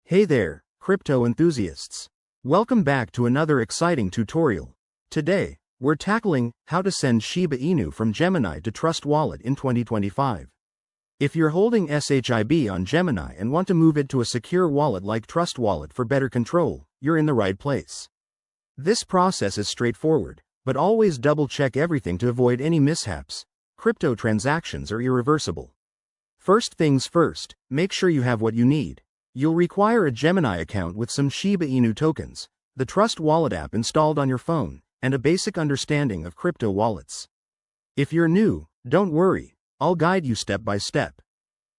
Hey there, crypto enthusiasts. Welcome back to another exciting tutorial. Today, we're tackling how to send Shiba Inu from Gemini to Trust Wallet in 2025. If you're holding SHIB on Gemini and want to move it to a secure wallet like Trust Wallet for better control, you're in the right place. This process is straightforward, but always double-check everything to avoid any mishaps. Crypto transactions are irreversible. First things first, make sure you have what you need. You'll require a Gemini account with some Shiba Inu tokens, the Trust Wallet app installed on your phone, and a basic understanding of crypto wallets. If you're new, don't worry, I'll guide you step by step.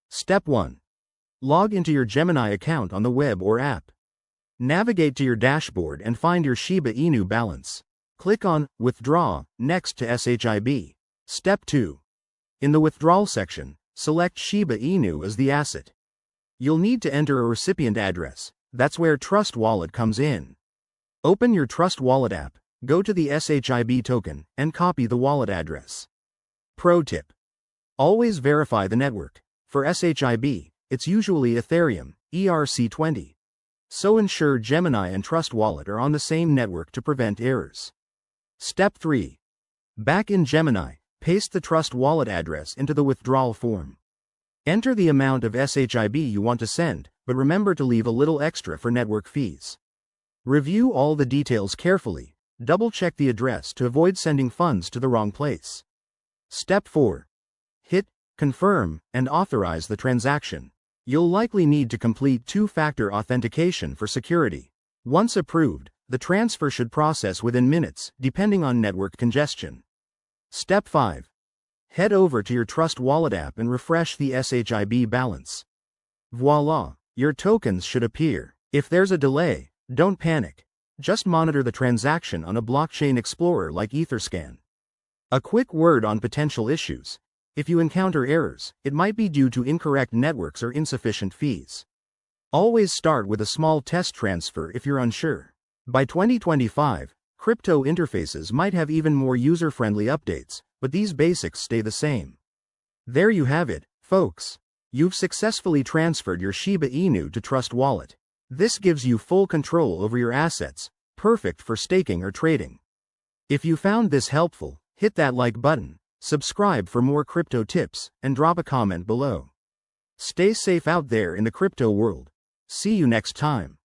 Step 1. Log into your Gemini account on the web or app. Navigate to your dashboard and find your Shiba Inu balance. Click on Withdraw next to SHIB. Step 2. In the Withdrawal section, select Shiba Inu as the asset. You'll need to enter a recipient address. That's where Trust Wallet comes in. Open your Trust Wallet app, go to the SHIB token, and copy the wallet address. Pro tip. Always verify the network. For SHIB, it's usually Ethereum, ERC20. So ensure Gemini and Trust Wallet are on the same network to prevent errors. Step 3. Back in Gemini, paste the Trust Wallet address into the withdrawal form. Enter the amount of SHIB you want to send, but remember to leave a little extra for network fees. Review all the details carefully, double-check the address to avoid sending funds to the wrong place. Step 4. Hit Confirm and authorize the transaction. You'll likely need to complete two-factor authentication for security. Once approved, the transfer should process within minutes, depending on network congestion. Step 5. Head over to your Trust Wallet app and refresh the SHIB balance. Voila, your tokens should appear. If there's a delay, don't panic. Just monitor the transaction on a blockchain explorer like Etherscan. A quick word on potential issues. If you encounter errors, it might be due to incorrect networks or insufficient fees. Always start with a small test transfer if you're unsure. By 2025, crypto interfaces might have even more user-friendly updates, but these basics stay the same. There you have it, folks. You've successfully transferred your Shiba Inu to Trust Wallet. This gives you full control over your assets, perfect for staking or trading. If you found this helpful, hit that like button, subscribe for more crypto tips, and drop a comment below. Stay safe out there in the crypto world. See you next time.